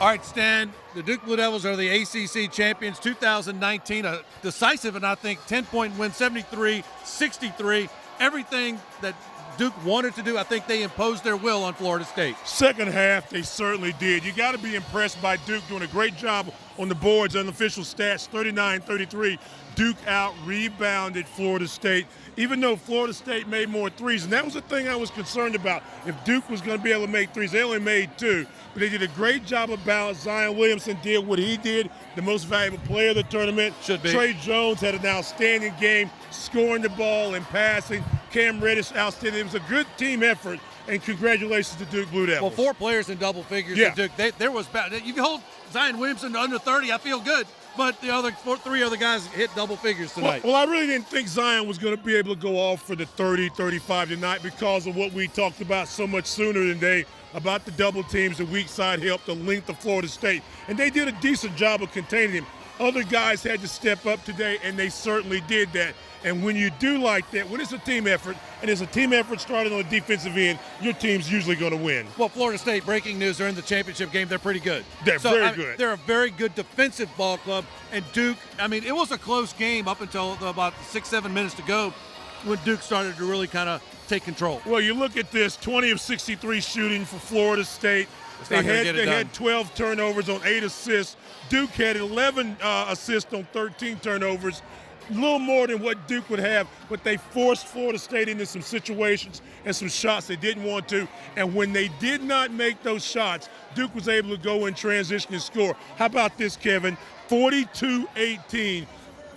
All right, Stan, the Duke Blue Devils are the ACC champions 2019, a decisive and I think 10-point win, 73-63. Everything that Duke wanted to do, I think they imposed their will on Florida State. Second half, they certainly did. You got to be impressed by Duke doing a great job on the boards, unofficial stats, 39-33. Duke out-rebounded Florida State, even though Florida State made more threes. And that was the thing I was concerned about. If Duke was going to be able to make threes, they only made 2. But they did a great job of balance. Zion Williamson did what he did, the most valuable player of the tournament. Should be. Trey Jones had an outstanding game, scoring the ball and passing. Cam Reddish outstanding. It was a good team effort, and congratulations to Duke Blue Devils. Well, 4 players in double figures at Duke. There was bad. You can hold Zion Williamson to under 30, I feel good. But the other 3 other guys hit double figures tonight. Well, I really didn't think Zion was going to be able to go off for the 30, 35 tonight because of what we talked about so much sooner today about the double teams, the weak side help, the length of Florida State. And they did a decent job of containing him. Other guys had to step up today, and they certainly did that. And when you do like that, when it's a team effort, and it's a team effort starting on the defensive end, your team's usually going to win. Well, Florida State, breaking news, they're in the championship game. They're pretty good. They're very good. They're a very good defensive ball club. And Duke, I mean, it was a close game up until about 6-7 minutes to go when Duke started to really kind of take control. Well, you look at this, 20 of 63 shooting for Florida State. They had 12 turnovers on 8 assists. Duke had 11 assists on 13 turnovers. A little more than what Duke would have, but they forced Florida State into some situations and some shots they didn't want to. And when they did not make those shots, Duke was able to go in transition and score. How about this, Kevin? 42-18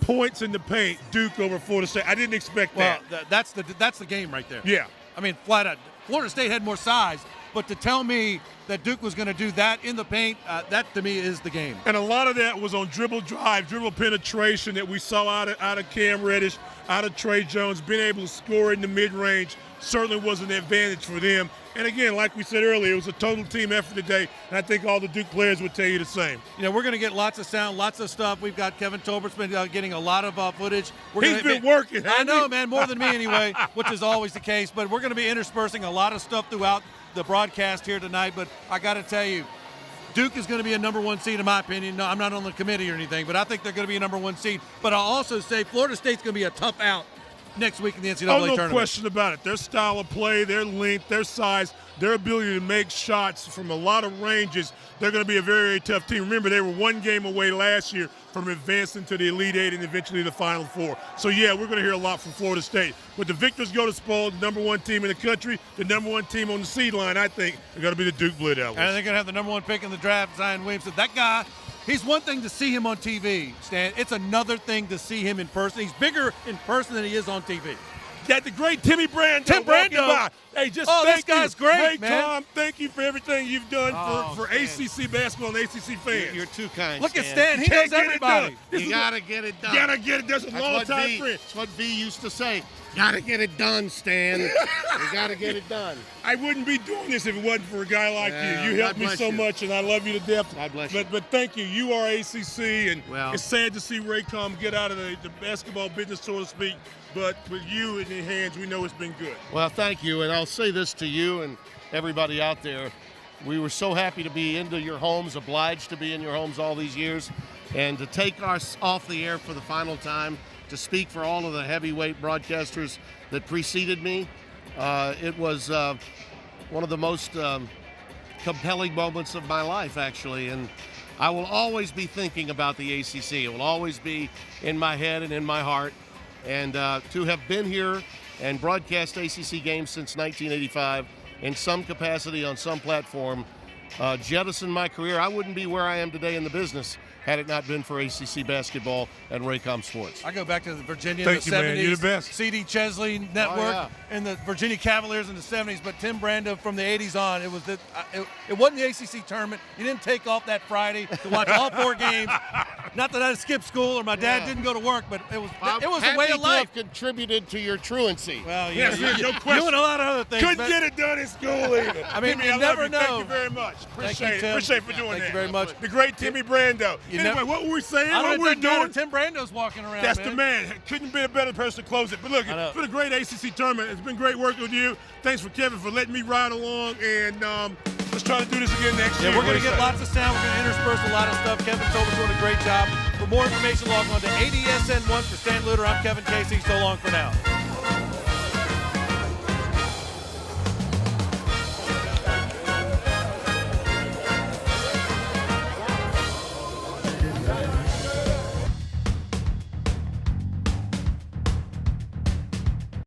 points in the paint, Duke over Florida State. I didn't expect that. Well, that's the game right there. Yeah. I mean, flat out. Florida State had more size, but to tell me that Duke was going to do that in the paint, that to me is the game. And a lot of that was on dribble drive, dribble penetration that we saw out of Cam Reddish, out of Trey Jones, being able to score in the mid-range certainly was an advantage for them. And again, like we said earlier, it was a total team effort today, and I think all the Duke players would tell you the same. You know, we're going to get lots of sound, lots of stuff. We've got Kevin Tolbert's been getting a lot of footage. He's been working. I know, man, more than me anyway, which is always the case. But we're going to be interspersing a lot of stuff throughout the broadcast here tonight. But I got to tell you, Duke is going to be a number 1 seed in my opinion. No, I'm not on the committee or anything, but I think they're going to be a number 1 seed. But I'll also say Florida State's going to be a tough out next week in the NCAA tournament. No question about it. Their style of play, their length, their size, their ability to make shots from a lot of ranges, they're going to be a very, very tough team. Remember, they were 1 game away last year from advancing to the Elite Eight and eventually the Final Four. So, yeah, we're going to hear a lot from Florida State. But the victors go to Spo, the number 1 team in the country, the number 1 team on the seed line, I think, are going to be the Duke Blue Devils. And they're going to have the number 1 pick in the draft, Zion Williamson. That guy, he's one thing to see him on TV, Stan. It's another thing to see him in person. He's bigger in person than he is on TV. Got the great Timmy Brando. Tim Brando. Hey, just this thank guy's you. great, man. Tom, thank you for everything you've done for ACC basketball and ACC fans. You're too kind, Look at Stan. Stan. He knows everybody. You got to get it done. Got to get it done. That's a long-time friend. That's what V used to say. Got to get it done, Stan. You got to get it done. I wouldn't be doing this if it wasn't for a guy like you. You helped me so much, and I love you to death. God bless you. But thank you. You are ACC, and it's sad to see Raycom get out of the basketball business, so to speak. But with you in your hands, we know it's been good. Well, thank you, and I'll say this to you and everybody out there. We were so happy to be into your homes, obliged to be in your homes all these years, and to take us off the air for the final time, to speak for all of the heavyweight broadcasters that preceded me. It was one of the most compelling moments of my life, actually, and I will always be thinking about the ACC. It will always be in my head and in my heart. And to have been here and broadcast ACC games since 1985 in some capacity on some platform, jettisoned my career. I wouldn't be where I am today in the business had it not been for ACC basketball and Raycom Sports. I go back to the Virginia Thank in the you, 70s. man. You're the best. C.D. Chesley Network and the Virginia Cavaliers in the 70s, but Tim Brando from the 80s on. It wasn't the ACC tournament. You didn't take off that Friday to watch all 4 games. Not that I skipped school or my dad didn't go to work, but it was a way of life. Have contributed to your truancy. Well, Yes, no question. You and a lot of other things. Couldn't get it done in school either. I mean, Timmy, you I never love you. know. Thank you very much. Appreciate it. Tim. Appreciate it for doing that. Thank you very much. The great Timmy Brando. Anyway, what were we saying? What we're doing? Tim Brando's walking around. That's the man. Couldn't be a better person to close it. But look, it's been a great ACC tournament. It's been great working with you. Thanks for Kevin for letting me ride along. And Let's try to do this again next year. Yeah, we're going to get lots of sound. We're going to intersperse a lot of stuff. Kevin Tobin's doing a great job. For more information, log on to ADSN1 for Stan Luter. I'm Kevin Casey. So long for now.